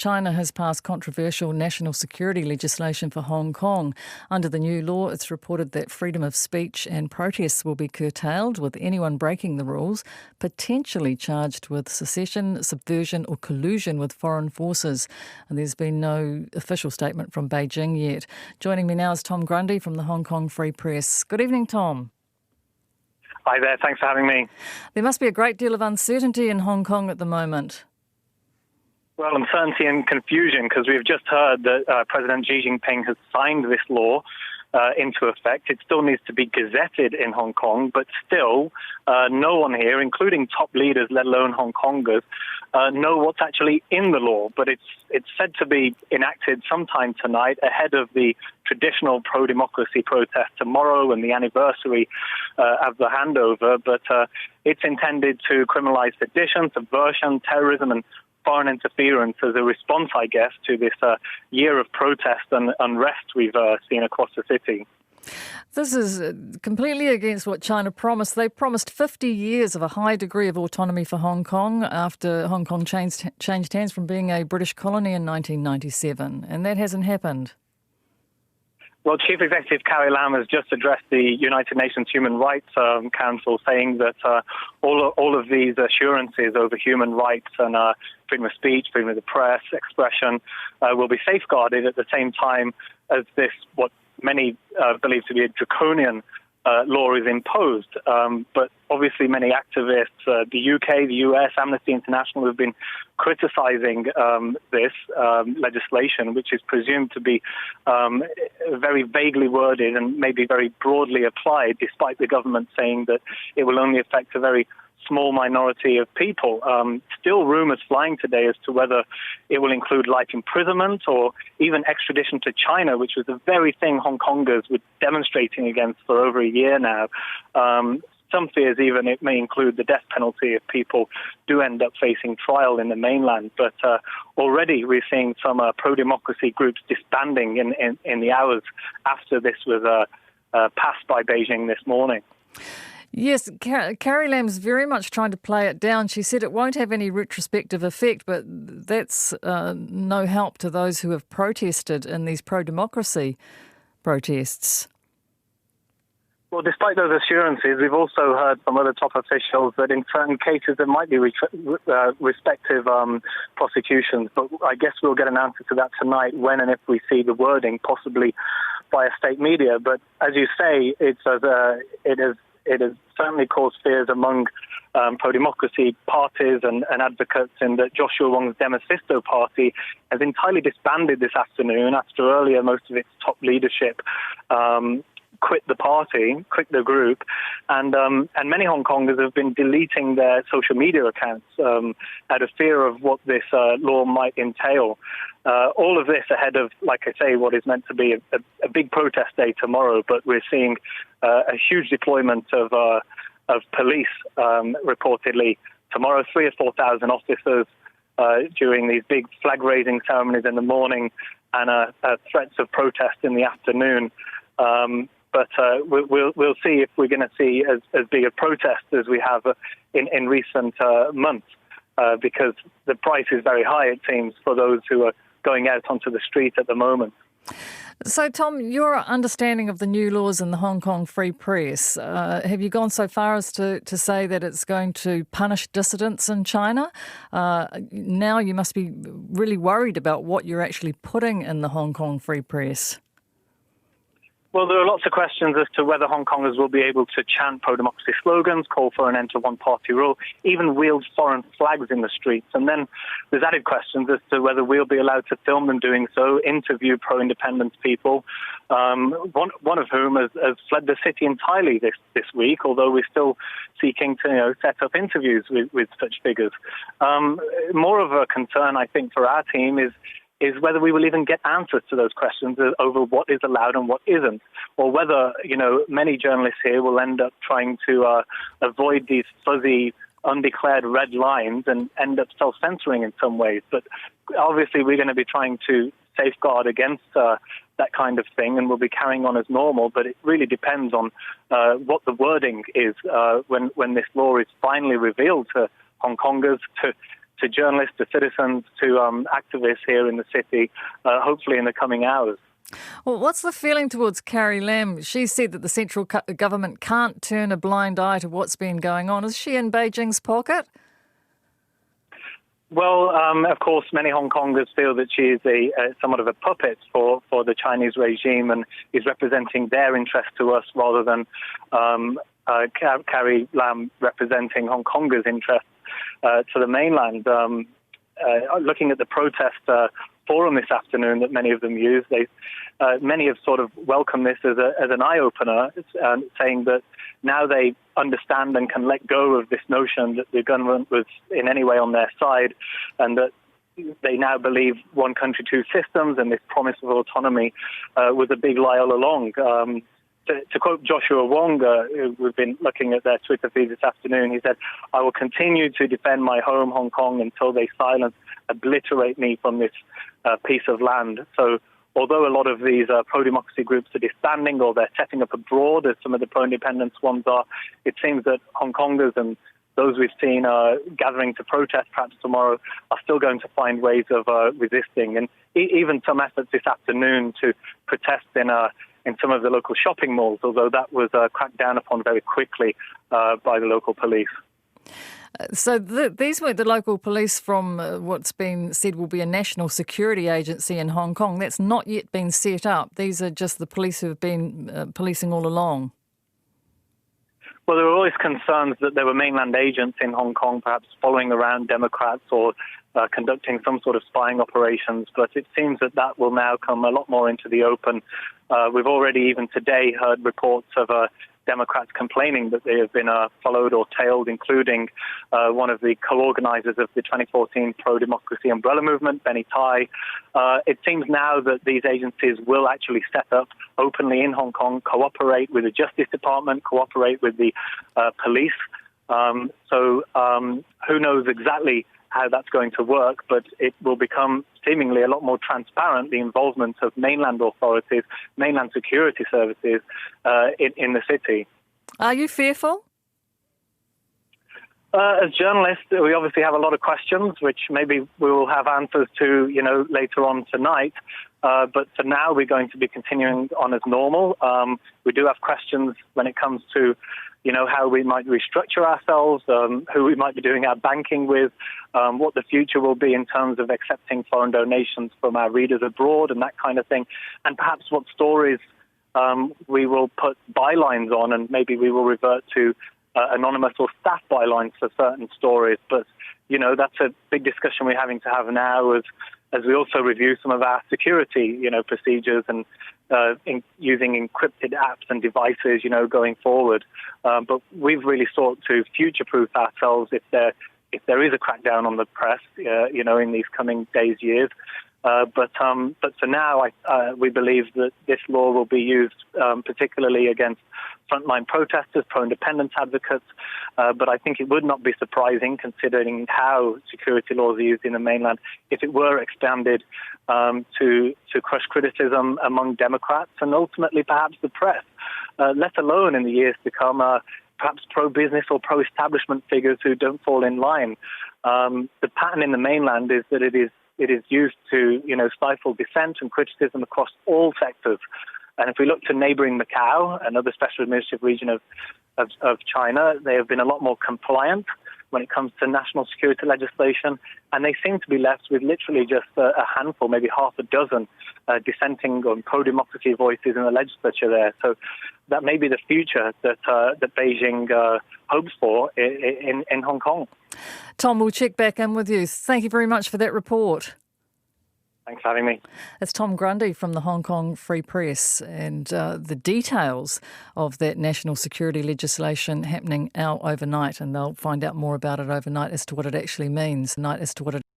China has passed controversial national security legislation for Hong Kong. Under the new law, it's reported that freedom of speech and protests will be curtailed, with anyone breaking the rules potentially charged with secession, subversion or collusion with foreign forces. And there's been no official statement from Beijing yet. Joining me now is Tom Grundy from the Hong Kong Free Press. Good evening, Tom. Hi there, thanks for having me. There must be a great deal of uncertainty in Hong Kong at the moment. Well, uncertainty and confusion, because we've just heard that President Xi Jinping has signed this law into effect. It still needs to be gazetted in Hong Kong, but still no one here, including top leaders, let alone Hong Kongers, know what's actually in the law. But it's said to be enacted sometime tonight ahead of the traditional pro-democracy protest tomorrow and the anniversary of the handover. But it's intended to criminalize sedition, subversion, terrorism and foreign interference as a response, I guess, to this year of protest and unrest we've seen across the city. This is completely against what China promised. They promised 50 years of a high degree of autonomy for Hong Kong after Hong Kong changed hands from being a British colony in 1997, and that hasn't happened. Well, Chief Executive Carrie Lam has just addressed the United Nations Human Rights Council, saying that all of these assurances over human rights and freedom of speech, freedom of the press, expression will be safeguarded at the same time as this, what many believe to be a draconian law is imposed. But obviously many activists, the UK, the US, Amnesty International have been criticizing this legislation, which is presumed to be very vaguely worded and maybe very broadly applied, despite the government saying that it will only affect a very small minority of people. Still rumours flying today as to whether it will include life imprisonment or even extradition to China, which was the very thing Hong Kongers were demonstrating against for over a year now. Some fears even it may include the death penalty if people do end up facing trial in the mainland. But already we're seeing some pro-democracy groups disbanding in the hours after this was passed by Beijing this morning. Yes, Carrie Lam's very much trying to play it down. She said it won't have any retrospective effect, but that's no help to those who have protested in these pro-democracy protests. Well, despite those assurances, we've also heard from other top officials that in certain cases there might be respective prosecutions. But I guess we'll get an answer to that tonight when and if we see the wording, possibly by a state media. But as you say, it has certainly caused fears among pro-democracy parties and advocates in that Joshua Wong's Demosisto party has entirely disbanded this afternoon after earlier most of its top leadership quit the party, quit the group, and many Hong Kongers have been deleting their social media accounts out of fear of what this law might entail. All of this ahead of, like I say, what is meant to be a big protest day tomorrow, but we're seeing a huge deployment of police reportedly tomorrow, 3,000 or 4,000 officers during these big flag-raising ceremonies in the morning and threats of protest in the afternoon. But we'll see if we're going to see as big a protest as we have in recent months, because the price is very high, it seems, for those who are going out onto the street at the moment. So, Tom, your understanding of the new laws in the Hong Kong Free Press, have you gone so far as to say that it's going to punish dissidents in China? Now you must be really worried about what you're actually putting in the Hong Kong Free Press. Well, there are lots of questions as to whether Hong Kongers will be able to chant pro-democracy slogans, call for an end to one-party rule, even wield foreign flags in the streets. And then there's added questions as to whether we'll be allowed to film them doing so, interview pro-independence people, one of whom has fled the city entirely this week, although we're still seeking to set up interviews with such figures. More of a concern, I think, for our team is whether we will even get answers to those questions over what is allowed and what isn't, or whether, many journalists here will end up trying to avoid these fuzzy, undeclared red lines and end up self-censoring in some ways. But obviously we're going to be trying to safeguard against that kind of thing, and we'll be carrying on as normal, but it really depends on what the wording is when this law is finally revealed to Hong Kongers, to journalists, to citizens, to activists here in the city, hopefully in the coming hours. Well, what's the feeling towards Carrie Lam? She said that the central government can't turn a blind eye to what's been going on. Is she in Beijing's pocket? Well, of course, many Hong Kongers feel that she is somewhat of a puppet for the Chinese regime and is representing their interest to us rather than Carrie Lam representing Hong Kongers' interest to the mainland. Looking at the protest forum this afternoon that many of them used, many have sort of welcomed this as an eye-opener, saying that now they understand and can let go of this notion that the government was in any way on their side, and that they now believe one country, two systems, and this promise of autonomy was a big lie all along. To quote Joshua Wong, we've been looking at their Twitter feed this afternoon, he said, "I will continue to defend my home, Hong Kong, until they silence, obliterate me from this piece of land." So although a lot of these pro-democracy groups are disbanding or they're setting up abroad, as some of the pro-independence ones are, it seems that Hong Kongers and those we've seen gathering to protest perhaps tomorrow are still going to find ways of resisting. And even some efforts this afternoon to protest in some of the local shopping malls, although that was cracked down upon very quickly by the local police. So these weren't the local police from what's been said will be a national security agency in Hong Kong. That's not yet been set up. These are just the police who have been policing all along. Well, there were always concerns that there were mainland agents in Hong Kong, perhaps following around Democrats or conducting some sort of spying operations, but it seems that will now come a lot more into the open. We've already, even today, heard reports of Democrats complaining that they have been followed or tailed, including one of the co-organizers of the 2014 pro-democracy umbrella movement, Benny Tai. It seems now that these agencies will actually set up openly in Hong Kong, cooperate with the Justice Department, cooperate with the police. So who knows exactly how that's going to work, but it will become seemingly a lot more transparent, the involvement of mainland authorities, mainland security services in the city. Are you fearful? As journalists, we obviously have a lot of questions, which maybe we will have answers to, later on tonight. But for now, we're going to be continuing on as normal. We do have questions when it comes to how we might restructure ourselves, who we might be doing our banking with, what the future will be in terms of accepting foreign donations from our readers abroad and that kind of thing, and perhaps what stories we will put bylines on, and maybe we will revert to anonymous or staff bylines for certain stories. But, that's a big discussion we're having to have now as we also review some of our security, procedures and using encrypted apps and devices, going forward. But we've really sought to future-proof ourselves if there is a crackdown on the press, in these coming days, years. But for now, we believe that this law will be used particularly against frontline protesters, pro-independence advocates. But I think it would not be surprising, considering how security laws are used in the mainland, if it were expanded to crush criticism among Democrats and ultimately perhaps the press, let alone in the years to come, perhaps pro-business or pro-establishment figures who don't fall in line. The pattern in the mainland is that it is used to, stifle dissent and criticism across all sectors. And if we look to neighboring Macau, another special administrative region of China, they have been a lot more compliant when it comes to national security legislation, and they seem to be left with literally just a handful, maybe half a dozen dissenting or pro-democracy voices in the legislature there. So that may be the future that Beijing hopes for in Hong Kong. Tom, we'll check back in with you. Thank you very much for that report. Thanks for having me. It's Tom Grundy from the Hong Kong Free Press, and the details of that national security legislation happening out overnight, and they'll find out more about it overnight as to what it actually means.